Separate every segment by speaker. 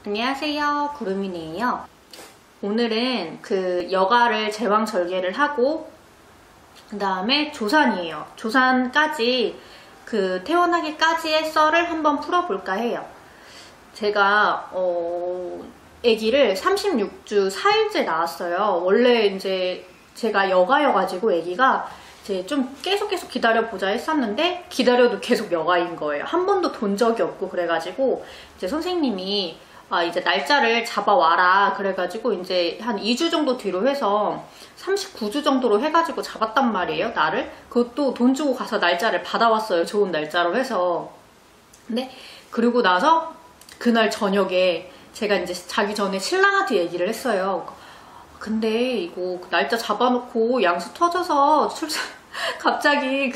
Speaker 1: 안녕하세요, 구름이네요. 오늘은 그 여가를 제왕절개를 하고 그 다음에 조산이에요. 조산까지 그 태어나기까지의 썰을 한번 풀어볼까 해요. 제가 아기를 36주 4일째 낳았어요. 원래 이제 제가 여가여가지고 아기가 이제 좀 계속 기다려보자 했었는데 기다려도 계속 여가인 거예요. 한 번도 돈 적이 없고 그래가지고 이제 선생님이 이제 날짜를 잡아와라 그래가지고 이제 한 2주 정도 뒤로 해서 39주 정도로 해가지고 잡았단 말이에요, 나를. 그것도 돈 주고 가서 날짜를 받아왔어요, 좋은 날짜로 해서. 근데 그리고 나서 그날 저녁에 제가 이제 자기 전에 신랑한테 얘기를 했어요. 근데 이거 날짜 잡아놓고 양수 터져서 갑자기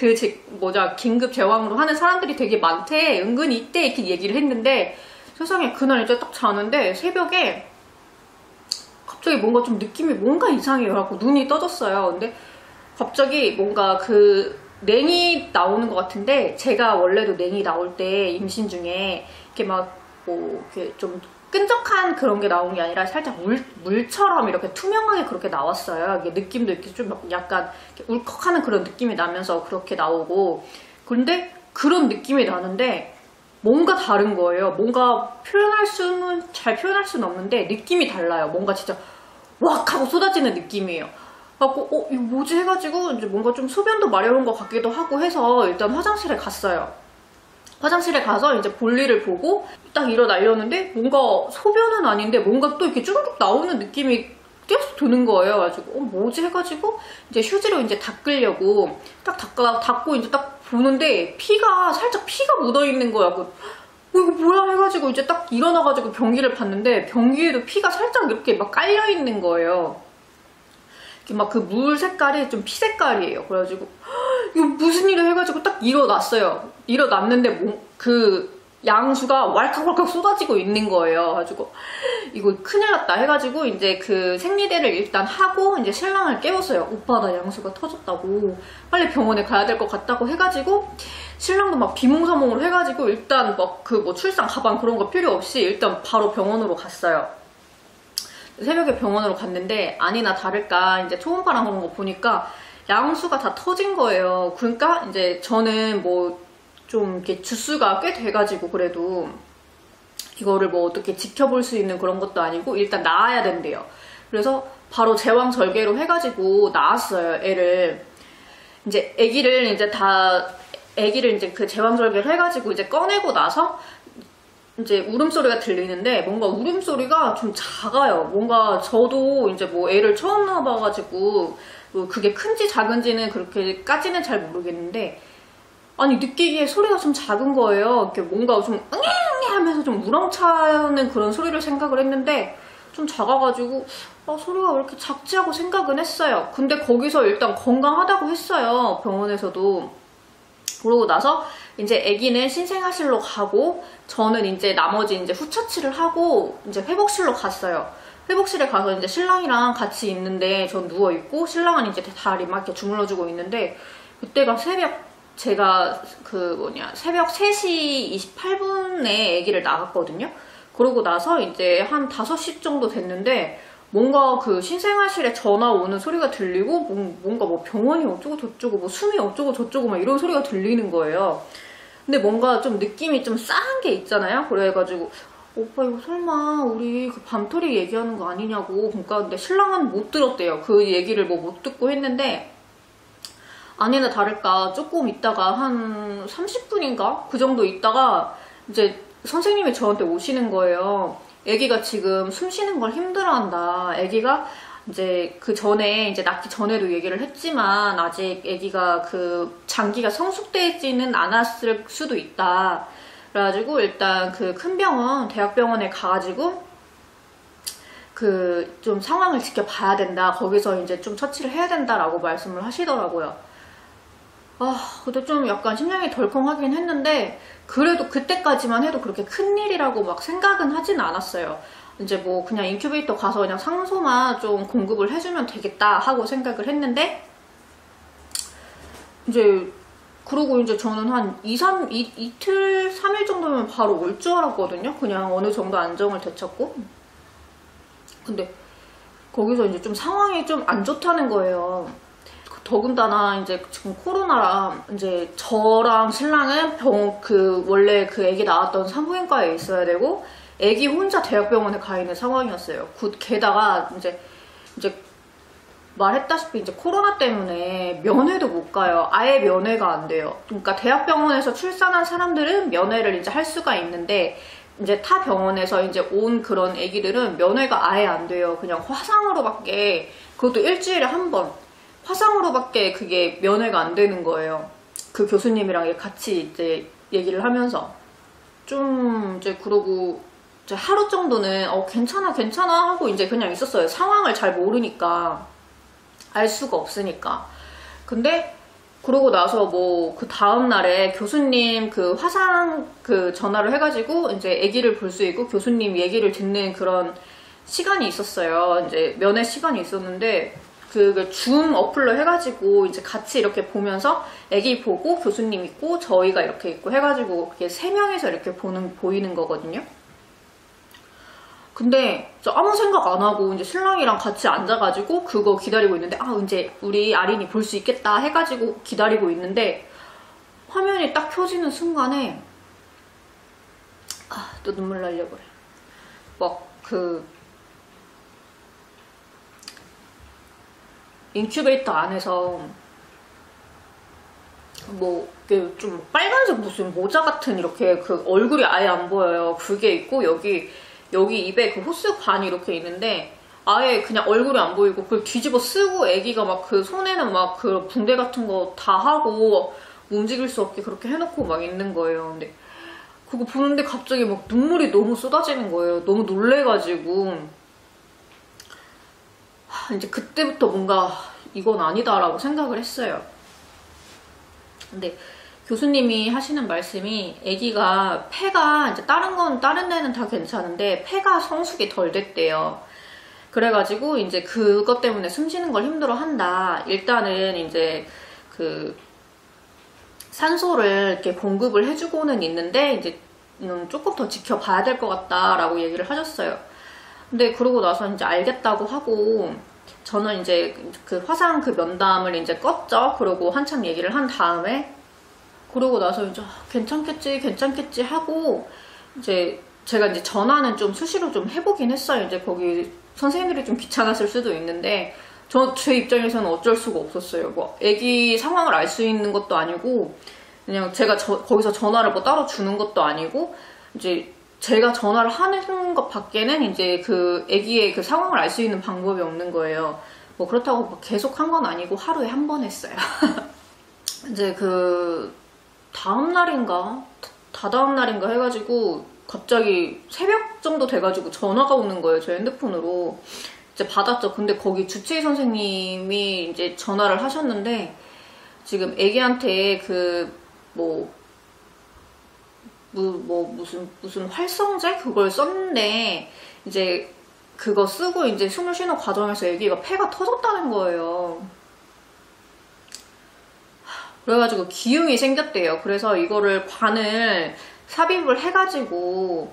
Speaker 1: 긴급 제왕으로 하는 사람들이 되게 많대, 은근히 있대, 이렇게 얘기를 했는데 세상에 그날 이제 딱 자는데 새벽에 갑자기 뭔가 좀 느낌이 뭔가 이상해요 하고 눈이 떠졌어요. 근데 갑자기 뭔가 그 냉이 나오는 것 같은데, 제가 원래도 냉이 나올 때 임신 중에 이렇게 막 이렇게 좀 끈적한 그런 게 나온 게 아니라 살짝 물처럼 이렇게 투명하게 그렇게 나왔어요. 이게 느낌도 이렇게 좀 약간 이렇게 울컥하는 그런 느낌이 나면서 그렇게 나오고. 그런데 그런 느낌이 나는데 뭔가 다른 거예요. 뭔가 잘 표현할 수는 없는데 느낌이 달라요. 뭔가 진짜 왁 하고 쏟아지는 느낌이에요. 그래갖고 이거 뭐지 해가지고 이제 뭔가 좀 소변도 마려운 것 같기도 하고 해서 일단 화장실에 갔어요. 화장실에 가서 이제 볼일을 보고 딱 일어나려는데 뭔가 소변은 아닌데 뭔가 또 이렇게 쭈르륵 나오는 느낌이 계속 드는 거예요. 그래가지고 뭐지 해가지고 이제 휴지로 이제 닦으려고 딱 닦고 이제 딱 보는데 살짝 피가 묻어있는 거야. 이거 뭐야 해가지고 이제 딱 일어나가지고 변기를 봤는데 변기에도 피가 살짝 이렇게 막 깔려있는 거예요. 막 그 물 색깔이 좀 피 색깔이에요. 그래가지고 이거 무슨 일이야 해가지고 딱 일어났어요. 일어났는데 그 양수가 왈칵왈칵 쏟아지고 있는 거예요. 그래가지고 이거 큰일 났다 해가지고 이제 그 생리대를 일단 하고 이제 신랑을 깨웠어요. 오빠 나 양수가 터졌다고 빨리 병원에 가야 될 것 같다고 해가지고 신랑도 막 비몽사몽으로 해가지고 일단 막 출산 가방 그런 거 필요 없이 일단 바로 병원으로 갔어요. 새벽에 병원으로 갔는데 아니나 다를까 이제 초음파랑 그런 거 보니까 양수가 다 터진 거예요. 그러니까 이제 저는 좀 이렇게 주수가 꽤 돼가지고 그래도 이거를 어떻게 지켜볼 수 있는 그런 것도 아니고 일단 낳아야 된대요. 그래서 바로 제왕절개로 해가지고 낳았어요, 애를. 이제 애기를 이제 그 제왕절개를 해가지고 이제 꺼내고 나서 이제 울음소리가 들리는데 뭔가 울음소리가 좀 작아요. 뭔가 저도 이제 애를 처음 낳아봐가지고 그게 큰지 작은지는 그렇게까지는 잘 모르겠는데 아니 느끼기에 소리가 좀 작은 거예요. 이렇게 뭔가 좀 응애 하면서 좀 우렁차는 그런 소리를 생각을 했는데 좀 작아가지고 소리가 왜 이렇게 작지 하고 생각은 했어요. 근데 거기서 일단 건강하다고 했어요, 병원에서도. 그러고 나서 이제 아기는 신생아실로 가고 저는 이제 나머지 이제 후처치를 하고 이제 회복실로 갔어요. 회복실에 가서 이제 신랑이랑 같이 있는데 전 누워있고 신랑은 이제 다리 막 이렇게 주물러주고 있는데 그때가 제가 새벽 3시 28분에 아기를 낳았거든요. 그러고 나서 이제 한 5시 정도 됐는데 뭔가 그 신생아실에 전화 오는 소리가 들리고 뭔가 병원이 어쩌고 저쩌고 숨이 어쩌고 저쩌고 막 이런 소리가 들리는 거예요. 근데 뭔가 좀 느낌이 좀 싸한 게 있잖아요. 그래가지고 오빠 이거 설마 우리 그 밤토리 얘기하는 거 아니냐고. 그러니까 근데 신랑은 못 들었대요. 그 얘기를 못 듣고 했는데 아니나 다를까 조금 있다가 한 30분인가 그 정도 있다가 이제 선생님이 저한테 오시는 거예요. 아기가 지금 숨 쉬는 걸 힘들어한다. 아기가 이제 그 전에 이제 낳기 전에도 얘기를 했지만 아직 아기가 그 장기가 성숙되지는 않았을 수도 있다. 그래가지고 일단 그 큰 병원, 대학병원에 가가지고 좀 상황을 지켜봐야 된다. 거기서 이제 좀 처치를 해야 된다라고 말씀을 하시더라고요. 근데 좀 약간 심장이 덜컹하긴 했는데 그래도 그때까지만 해도 그렇게 큰일이라고 막 생각은 하진 않았어요. 이제 그냥 인큐베이터 가서 그냥 상소만 좀 공급을 해주면 되겠다 하고 생각을 했는데 이제 그리고 이제 저는 한 이틀, 3일 정도면 바로 올 줄 알았거든요. 그냥 어느 정도 안정을 되찾고. 근데 거기서 이제 좀 상황이 좀 안 좋다는 거예요. 더군다나 이제 지금 코로나라 이제 저랑 신랑은 원래 그 애기 낳았던 산부인과에 있어야 되고 애기 혼자 대학병원에 가 있는 상황이었어요. 게다가 이제 말했다시피 이제 코로나 때문에 면회도 못 가요. 아예 면회가 안 돼요. 그러니까 대학병원에서 출산한 사람들은 면회를 이제 할 수가 있는데 이제 타 병원에서 이제 온 그런 아기들은 면회가 아예 안 돼요. 그냥 화상으로밖에, 그것도 일주일에 한 번 화상으로밖에 그게 면회가 안 되는 거예요. 그 교수님이랑 같이 이제 얘기를 하면서 좀 이제 그러고 이제 하루 정도는 괜찮아 하고 이제 그냥 있었어요. 상황을 잘 모르니까, 알 수가 없으니까. 근데 그러고 나서 뭐 그 다음날에 교수님 그 화상 그 전화를 해가지고 이제 아기를 볼 수 있고 교수님 얘기를 듣는 그런 시간이 있었어요. 이제 면회 시간이 있었는데 그 줌 어플로 해가지고 이제 같이 이렇게 보면서 아기 보고 교수님 있고 저희가 이렇게 있고 해가지고 그게 3명이서 이렇게 보이는 거거든요. 근데 저 아무 생각 안 하고 이제 신랑이랑 같이 앉아가지고 그거 기다리고 있는데 이제 우리 아린이 볼 수 있겠다 해가지고 기다리고 있는데 화면이 딱 켜지는 순간에 또 눈물 나려고 그래. 막 그 인큐베이터 안에서 뭐 좀 빨간색 무슨 모자 같은 이렇게 그 얼굴이 아예 안 보여요. 그게 있고 여기 입에 그 호스관이 이렇게 있는데 아예 그냥 얼굴이 안 보이고 그걸 뒤집어 쓰고 애기가 막 그 손에는 막 그 붕대 같은 거 다 하고 움직일 수 없게 그렇게 해놓고 막 있는 거예요. 근데 그거 보는데 갑자기 막 눈물이 너무 쏟아지는 거예요. 너무 놀래가지고 이제 그때부터 뭔가 이건 아니다라고 생각을 했어요. 근데 교수님이 하시는 말씀이 아기가 폐가 이제 다른 애는 다 괜찮은데 폐가 성숙이 덜 됐대요. 그래가지고 이제 그것 때문에 숨 쉬는 걸 힘들어 한다. 일단은 이제 그 산소를 이렇게 공급을 해주고는 있는데 이제 조금 더 지켜봐야 될 것 같다라고 얘기를 하셨어요. 근데 그러고 나서 이제 알겠다고 하고 저는 이제 그 화상 그 면담을 이제 껐죠. 그러고 한참 얘기를 한 다음에 그러고 나서 이제 괜찮겠지 하고 이제 제가 이제 전화는 좀 수시로 좀 해보긴 했어요. 이제 거기 선생님들이 좀 귀찮았을 수도 있는데 제 입장에서는 어쩔 수가 없었어요. 뭐 아기 상황을 알 수 있는 것도 아니고 그냥 제가 거기서 전화를 뭐 따로 주는 것도 아니고 이제 제가 전화를 하는 것 밖에는 이제 그 아기의 그 상황을 알 수 있는 방법이 없는 거예요. 뭐 그렇다고 뭐 계속 한 건 아니고 하루에 한 번 했어요. 이제 그 다음날인가 해가지고 갑자기 새벽 정도 돼가지고 전화가 오는 거예요. 제 핸드폰으로. 이제 받았죠. 근데 거기 주치의 선생님이 이제 전화를 하셨는데 지금 애기한테 무슨 활성제 그걸 썼는데 이제 그거 쓰고 이제 숨을 쉬는 과정에서 애기가 폐가 터졌다는 거예요. 그래가지고 기흉이 생겼대요. 그래서 이거를 관을 삽입을 해가지고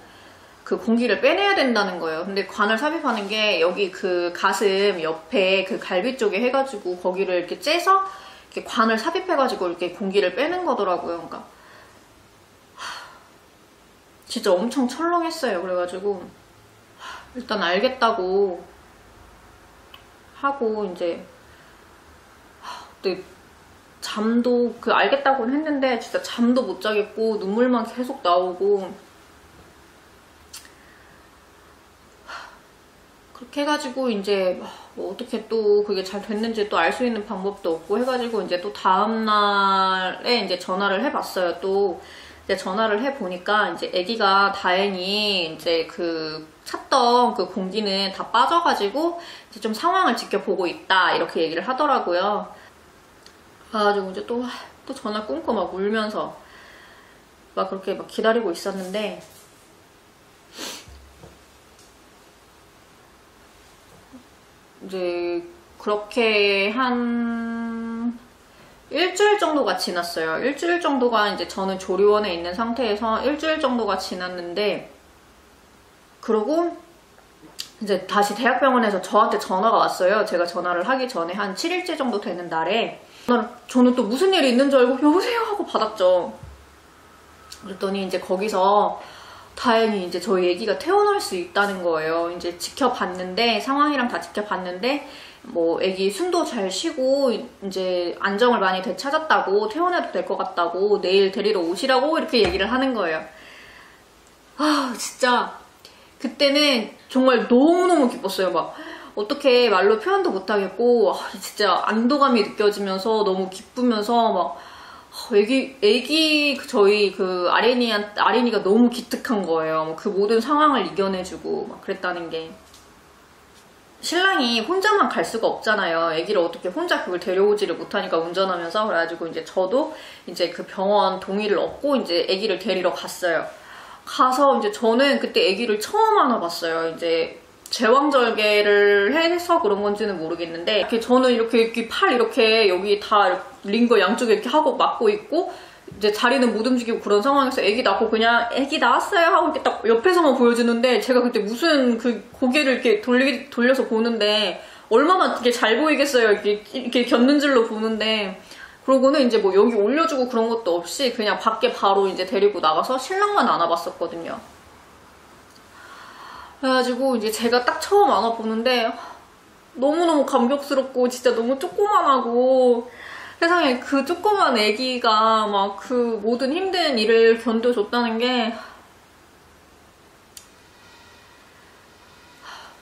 Speaker 1: 그 공기를 빼내야 된다는 거예요. 근데 관을 삽입하는 게 여기 그 가슴 옆에 그 갈비 쪽에 해가지고 거기를 이렇게 째서 이렇게 관을 삽입해가지고 이렇게 공기를 빼는 거더라고요. 그러니까 진짜 엄청 철렁했어요. 그래가지고 일단 알겠다고 하고 이제 근데 잠도 알겠다고는 했는데 진짜 잠도 못 자겠고 눈물만 계속 나오고 그렇게 해가지고 이제 뭐 어떻게 또 그게 잘 됐는지 또 알 수 있는 방법도 없고 해가지고 이제 또 다음날에 이제 전화를 해봤어요. 또 이제 전화를 해보니까 이제 아기가 다행히 이제 그 찼던 그 공기는 다 빠져가지고 이제 좀 상황을 지켜보고 있다 이렇게 얘기를 하더라고요. 그래가지고 이제 또 전화 끊고 막 울면서 막 그렇게 막 기다리고 있었는데 이제 그렇게 한 일주일 정도가 지났어요. 일주일 정도가 이제 저는 조리원에 있는 상태에서 일주일 정도가 지났는데, 그러고 이제 다시 대학병원에서 저한테 전화가 왔어요. 제가 전화를 하기 전에 한 7일째 정도 되는 날에 저는 또 무슨 일이 있는 줄 알고 여보세요 하고 받았죠. 그랬더니 이제 거기서 다행히 이제 저희 아기가 태어날 수 있다는 거예요. 이제 지켜봤는데, 상황이랑 다 지켜봤는데, 뭐 아기 숨도 잘 쉬고 이제 안정을 많이 되찾았다고, 퇴원해도 될 것 같다고, 내일 데리러 오시라고 이렇게 얘기를 하는 거예요. 아, 진짜 그때는 정말 너무너무 기뻤어요. 막 어떻게 말로 표현도 못하겠고, 진짜 안도감이 느껴지면서 너무 기쁘면서 막 애기 저희 그 아린이가 너무 기특한 거예요. 그 모든 상황을 이겨내주고 막 그랬다는 게. 신랑이 혼자만 갈 수가 없잖아요. 애기를 어떻게 혼자 그걸 데려오지를 못하니까, 운전하면서. 그래가지고 이제 저도 이제 그 병원 동의를 얻고 이제 애기를 데리러 갔어요. 가서 이제 저는 그때 애기를 처음 안아봤어요. 이제 제왕절개를 해서 그런 건지는 모르겠는데, 이렇게 저는 이렇게 팔 이렇게 여기 다 링거 양쪽에 이렇게 하고 막고 있고, 이제 자리는 못 움직이고 그런 상황에서 애기 낳고 그냥 애기 나왔어요 하고 이렇게 딱 옆에서만 보여주는데, 제가 그때 무슨 그 고개를 이렇게 돌려서 보는데 얼마나 그게 잘 보이겠어요. 이렇게 곁눈질로 보는데. 그러고는 이제 뭐 여기 올려주고 그런 것도 없이 그냥 밖에 바로 이제 데리고 나가서 신랑만 안아봤었거든요. 그래가지고 이제 제가 딱 처음 안아보는데 너무너무 감격스럽고 진짜 너무 조그만하고, 세상에 그 조그만 애기가 막 그 모든 힘든 일을 견뎌줬다는 게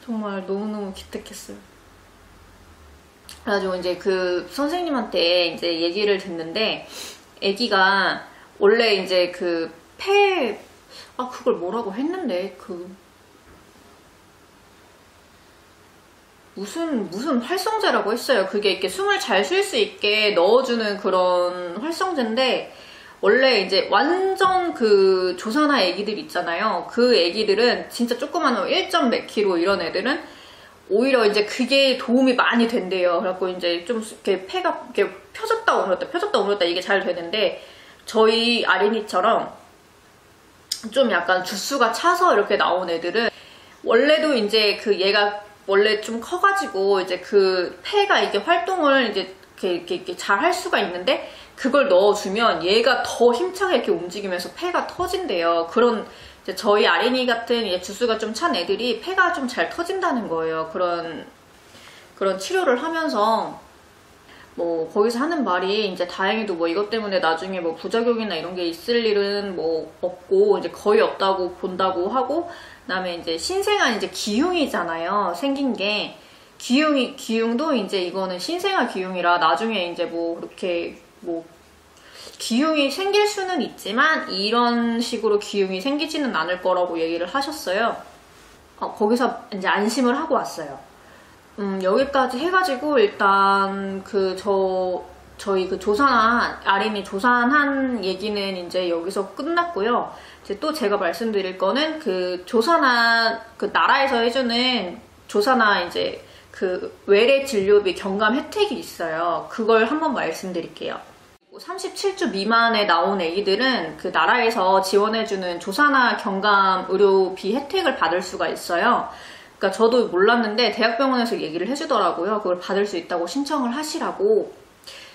Speaker 1: 정말 너무너무 기특했어요. 그래가지고 이제 그 선생님한테 이제 얘기를 듣는데, 애기가 원래 이제 그 그걸 뭐라고 했는데, 무슨 활성제라고 했어요. 그게 이렇게 숨을 잘 쉴 수 있게 넣어주는 그런 활성제인데, 원래 이제 완전 그 조산아 애기들 있잖아요. 그 애기들은 진짜 조그만 1점 몇 킬로 이런 애들은 오히려 이제 그게 도움이 많이 된대요. 그래갖고 이제 좀 이렇게 폐가 이렇게 펴졌다 오므렸다 이게 잘 되는데, 저희 아린이처럼 좀 약간 주스가 차서 이렇게 나온 애들은 원래도 이제 그 얘가 원래 좀 커가지고 이제 그 폐가 이게 활동을 이제 이렇게 잘 할 수가 있는데, 그걸 넣어주면 얘가 더 힘차게 이렇게 움직이면서 폐가 터진대요. 그런 이제 저희 아린이 같은 이제 주스가 좀 찬 애들이 폐가 좀 잘 터진다는 거예요. 그런 치료를 하면서 뭐 거기서 하는 말이, 이제 다행히도 뭐 이것 때문에 나중에 뭐 부작용이나 이런 게 있을 일은 뭐 없고 이제 거의 없다고 본다고 하고, 그다음에 이제 신생아 이제 기흉이잖아요. 생긴 게 기흉도 이제 이거는 신생아 기흉이라 나중에 이제 뭐 그렇게 뭐 기흉이 생길 수는 있지만 이런 식으로 기흉이 생기지는 않을 거라고 얘기를 하셨어요. 거기서 이제 안심을 하고 왔어요. 여기까지 해가지고 일단 저희 그 아린이 조산한 얘기는 이제 여기서 끝났고요. 이제 또 제가 말씀드릴 거는 그 조산아, 그 나라에서 해주는 조산아 이제 그 외래 진료비 경감 혜택이 있어요. 그걸 한번 말씀드릴게요. 37주 미만에 나온 애기들은 그 나라에서 지원해주는 조산아 경감 의료비 혜택을 받을 수가 있어요. 그러니까 저도 몰랐는데 대학병원에서 얘기를 해주더라고요. 그걸 받을 수 있다고 신청을 하시라고.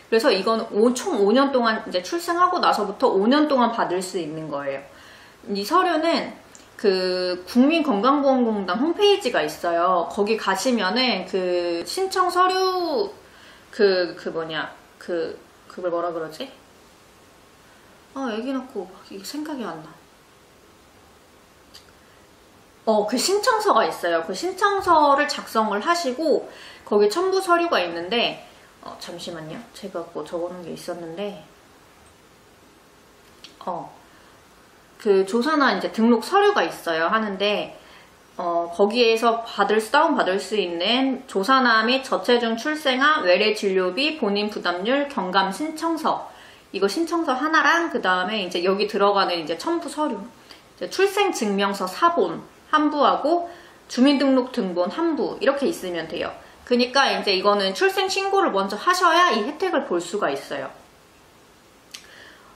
Speaker 1: 그래서 이건 총 5년 동안 이제 출생하고 나서부터 5년 동안 받을 수 있는 거예요. 이 서류는 그 국민건강보험공단 홈페이지가 있어요. 거기 가시면은 그 신청 서류 그걸 뭐라 그러지? 애기 낳고 막 이게 생각이 안 나. 그 신청서가 있어요. 그 신청서를 작성을 하시고 거기 첨부 서류가 있는데, 잠시만요. 제가 뭐 적어놓은 게 있었는데, 그 조산아 이제 등록 서류가 있어요. 하는데, 거기에서 다운받을 수 있는 조산아 및 저체중 출생아 외래 진료비 본인 부담률 경감 신청서, 이거 신청서 하나랑 그 다음에 이제 여기 들어가는 이제 첨부 서류, 이제 출생 증명서 사본 한 부하고 주민등록 등본 한 부 이렇게 있으면 돼요. 그러니까 이제 이거는 출생 신고를 먼저 하셔야 이 혜택을 볼 수가 있어요.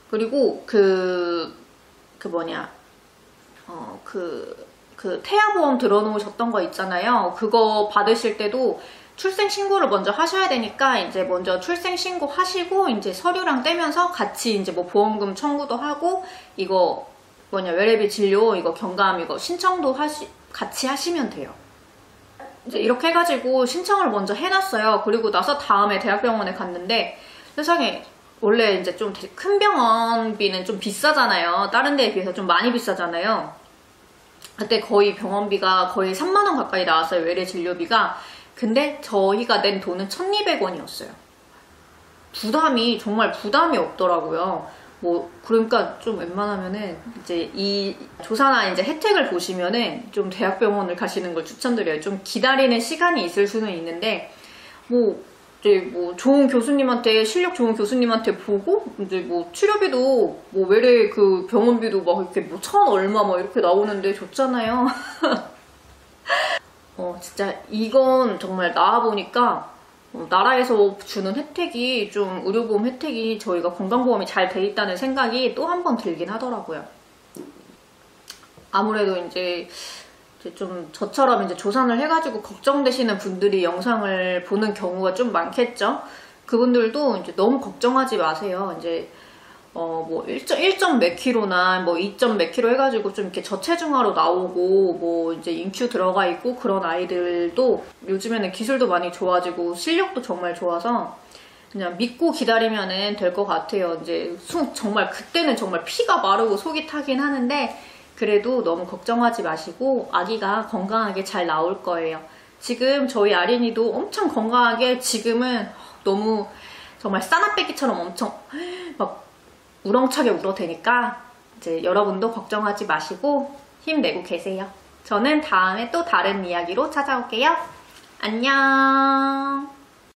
Speaker 1: 그리고 태아보험 들어놓으셨던 거 있잖아요. 그거 받으실 때도 출생신고를 먼저 하셔야 되니까 이제 먼저 출생신고 하시고 이제 서류랑 떼면서 같이 이제 뭐 보험금 청구도 하고 이거 외래비 진료 이거 경감 이거 신청도 같이 하시면 돼요. 이제 이렇게 해가지고 신청을 먼저 해놨어요. 그리고 나서 다음에 대학병원에 갔는데 세상에 원래 이제 좀 큰 병원비는 좀 비싸잖아요. 다른 데에 비해서 좀 많이 비싸잖아요. 그때 거의 병원비가 거의 3만 원 가까이 나왔어요. 외래 진료비가. 근데 저희가 낸 돈은 1,200원이었어요. 정말 부담이 없더라고요. 그러니까 좀 웬만하면은 이제 이 조사나 이제 혜택을 보시면은 좀 대학병원을 가시는 걸 추천드려요. 좀 기다리는 시간이 있을 수는 있는데, 좋은 교수님한테, 실력 좋은 교수님한테 보고, 이제 치료비도, 외래 병원비도 막 이렇게 1,000 얼마 막 이렇게 나오는데 좋잖아요. 진짜 이건 정말 나와보니까, 나라에서 주는 혜택이 의료보험 혜택이 저희가 건강보험이 잘 돼 있다는 생각이 또 한 번 들긴 하더라고요. 아무래도 이제 좀 저처럼 이제 조산을 해가지고 걱정되시는 분들이 영상을 보는 경우가 좀 많겠죠. 그분들도 이제 너무 걱정하지 마세요. 이제 1점 몇 킬로나 2점 몇 킬로 해가지고 좀 이렇게 저체중아로 나오고 이제 인큐 들어가 있고 그런 아이들도 요즘에는 기술도 많이 좋아지고 실력도 정말 좋아서 그냥 믿고 기다리면 될 것 같아요. 이제 정말 그때는 정말 피가 마르고 속이 타긴 하는데 그래도 너무 걱정하지 마시고 아기가 건강하게 잘 나올 거예요. 지금 저희 아린이도 엄청 건강하게 지금은 너무 정말 싸나빼기처럼 엄청 막 우렁차게 울어대니까 이제 여러분도 걱정하지 마시고 힘내고 계세요. 저는 다음에 또 다른 이야기로 찾아올게요. 안녕.